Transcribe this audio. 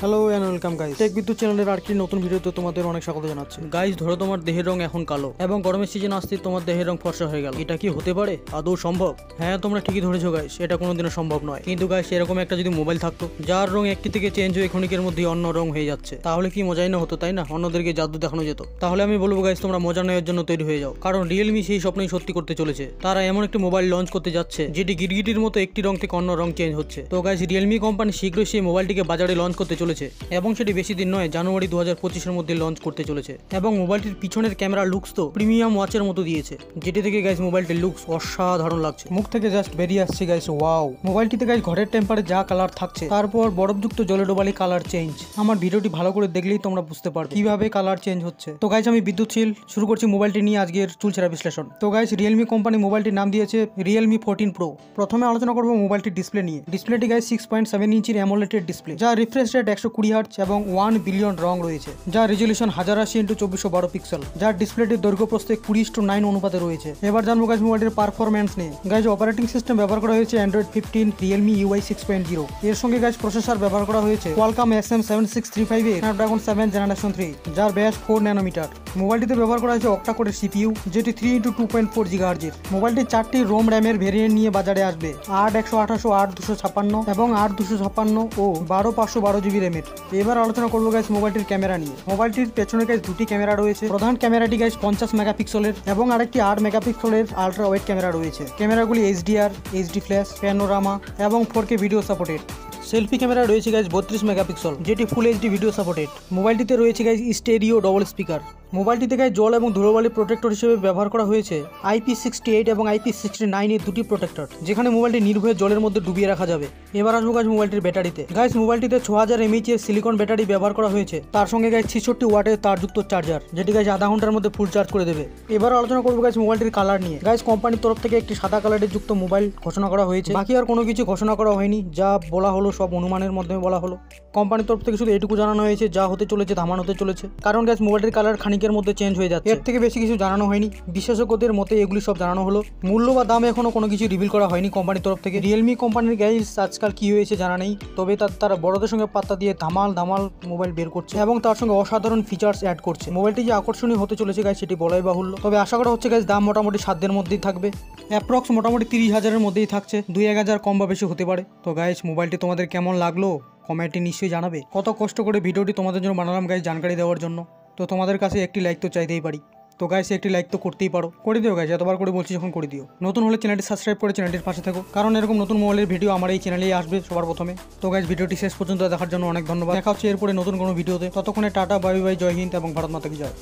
Hello and welcome guys, tech Bidyut চ্যানেলের আরেকটি নতুন ভিডিওতে তোমাদের অনেক স্বাগত জানাচ্ছি। গাইস, ধরো তোমার দেহের রং এখন কালো এবং গরমের সিজন আসতে তোমার দেহের রং ফর্সা হয়ে গেল। এটা কি হতে পারে? আদৌ সম্ভব? হ্যাঁ, তোমরা ঠিকই ধরেছো গাইস, এটা কোনোদিনও সম্ভব নয়। কিন্তু গাইস, এরকম একটা যদি মোবাইল থাকতো যার রং একটি থেকে চেঞ্জ হয়ে ক্ষণিকের মধ্যেই অন্য রং হয়ে যাচ্ছে, তাহলে কি মজাই না হতো, তাই না? অন্যদেরকে জাদু দেখানো যেত। তাহলে আমি বলবো গাইস, তোমরা মজা নেওয়ার জন্য তৈরি হয়ে যাও, কারণ রিয়েলমি সেই স্বপ্নই সত্যি করতে চলেছে। তারা এমন একটি মোবাইল লঞ্চ করতে যাচ্ছে যেটি গিরগিটির মতো একটি রং থেকে অন্য রং চেঞ্জ হচ্ছে। তো গাইস, রিয়েলমি কোম্পানি শীঘ্রই সেই মোবাইলটিকে বাজারে লঞ্চ করতে চলেছে এবং সেটি বেশি দিন নয়, জানুয়ারি 2025-এর মধ্যে লঞ্চ করতে চলেছে। এবং মোবাইলটির পিছনের ক্যামেরা লুকস তো প্রিমিয়াম ওয়াচের মতো দিয়েছে, যেটি থেকে গাইস মোবাইলটির লুকস অসাধারণ লাগছে। মুখ থেকে জাস্ট বেরিয়ে আসছে গাইস ওয়াও। মোবাইলটিতে গাইস ঘরের টেম্পারে যা কালার থাকছে, তারপর বরফযুক্ত জলে ডোবালি কালার চেঞ্জ। আমার ভিডিওটি ভালো করে দেখলেই তোমরা বুঝতে পারবে কিভাবে কালার চেঞ্জ হচ্ছে। তো গাইস, আমি বিদ্যুৎশীল শুরু করছি মোবাইলটি নিয়ে আজকের চুলচেরা বিশ্লেষণ। তো গাইস, রিয়েলমি কোম্পানি মোবাইলটির নাম দিয়েছে রিয়েলমি 14 প্রো। প্রথমে আলোচনা করবো মোবাইলটির ডিসপ্লে নিয়ে। ডিসপ্লেটি গাইস 6.7 ইঞ্চির অ্যামোলেড ডিসপ্লে, যা রিফ্রেশ রেট 120 হার্টজ এবং 1 বিলিয়ন রং রয়েছে, যার রেজলিউশন 1080x2412 পিক্সেল, যার ডিসপ্লেটির দৈর্ঘ্য প্রস্থে 20:9 অনুপাতে রয়েছে। এবার জানবো গাইস মোবাইলটির পারফরম্যান্স নিয়ে। গাইস, অপারেটিং সিস্টেম ব্যবহার করা হয়েছে অ্যান্ড্রয়েড 15 রিয়েলমি UI 6.0। এর সঙ্গে গাইস প্রসেসর ব্যবহার করা হয়েছে কোয়ালকম SM7635 এর স্ন্যাপড্রাগন 7 জেনারেশন 3, যার ব্যাস 4 ন্যানোমিটার। মোবাইলটিতে ব্যবহার করা হয়েছে অক্টা কোরের CPU, যেটি 3x2.4 GHz এর। মোবাইলটি 4টি রোম র্যামের ভেরিয়েন্ট নিয়ে বাজারে আসবে, 8/128, 8/256 এবং 8/256 ও 12/512 GB র্যামের। এবার আলোচনা করবো গাইস মোবাইলটির ক্যামেরা নিয়ে। মোবাইলটির পেছনে গাইস দুটি ক্যামেরা রয়েছে। প্রধান ক্যামেরাটি গাইস 50 মেগাপিক্সেলের এবং আরেকটি 8 মেগাপিক্সেলের আলট্রা ওয়াইড ক্যামেরা রয়েছে। ক্যামেরাগুলি HDR, HD ফ্ল্যাশ, প্যানোরামা এবং 4K video supported. Selfie camera রয়েছে গাইস 32 মেগাপিক্সেল, যেটি ফুল HD ভিডিও সাপোর্টেড। মোবাইলটিতে রয়েছে গাইস স্টেরিও ডবল স্পিকার। মোবাইলটিতে গাইস জল এবং ধুলোবালি প্রোটেক্টর হিসেবে ব্যবহার করা হয়েছে IP68 এবং IP69 এর দুটি প্রোটেক্টর, যেখানে মোবাইলটি নির্ভয়ে জলের মধ্যে ডুবিয়ে রাখা যাবে। এবার আসবো গাইস মোবাইলটির ব্যাটারিতে। গাইস, মোবাইলটিতে 6000 mAh এর সিলিকন ব্যাটারি ব্যবহার করা হয়েছে, তার সঙ্গে গাইস 66 ওয়াটের তারযুক্ত চার্জার, যেটি গাইস আধা ঘন্টার মধ্যে ফুল চার্জ করে দেবে। এবার আলোচনা করবো গাইস মোবাইলটির কালার নিয়ে। গাইস, কোম্পানির তরফ থেকে একটি সাদা কালারের যুক্ত মোবাইল ঘোষণা করা হয়েছে, বাকি আর কোনো কিছু ঘোষণা করা হয়নি। যা বলা হলো সব অনুমানের মাধ্যমে বলা হলো। কোম্পানির তরফ থেকে শুধু এটুকু জানানো হয়েছে যা হতে চলেছে ধামান হতে চলেছে, কারণ গাইস মোবাইলটির কালার খানিকের মধ্যে চেঞ্জ হয়ে যাচ্ছে। এর থেকে বেশি কিছু জানানো হয়নি। বিশেষজ্ঞদের মতে এগুলি সব জানানো হলো। মূল্য বা দাম এখনো কোনো কিছু রিভিল করা হয়নি কোম্পানির তরফ থেকে। রিয়েলমি কোম্পানির গাইস আজকাল কি হয়েছে জানা নেই, তবে তারা বড়দের সঙ্গে পাত্তা দিয়ে ধামাল মোবাইল বের করছে এবং তার সঙ্গে অসাধারণ ফিচার্স অ্যাড করছে। মোবাইলটি যে আকর্ষণীয় হতে চলেছে গাইস সেটি বলাই বাহুল্য। তবে আশা করা হচ্ছে গাইস দাম মোটামুটি সাধ্যের মধ্যেই থাকবে, অ্যাপ্রক্স মোটামুটি 30,000-এর মধ্যেই থাকছে। 2-1,000 কম বা বেশি হতে পারে। তো গাইস, মোবাইলটি তোমাদের কেমন লাগলো কমেন্টে নিশ্চয়ই জানাবে। কত কষ্ট করে ভিডিওটি তোমাদের জন্য বানালাম গাইস জানকারি দেওয়ার জন্য। তো তোমাদের কাছে একটি লাইক তো চাইতেই পারি। তো গাইস, একটি লাইক তো করতেই পারো, করে দিও গাইস, এতবার করে বলছি যখন করে দিও। নতুন হলে চ্যানেলটি সাবস্ক্রাইব করে চ্যানেলটির পাশে থাকো, কারণ এরকম নতুন মোবাইলের ভিডিও আমার এই চ্যানেলেই আসবে সবার প্রথমে। তো গাইস, ভিডিওটি শেষ পর্যন্ত দেখার জন্য অনেক ধন্যবাদ। দেখা হচ্ছে এরপরে নতুন কোনো ভিডিওতে। ততক্ষণে টাটা, বাই বাই, জয় হিন্দ এবং ভারত মাতা কি জয়।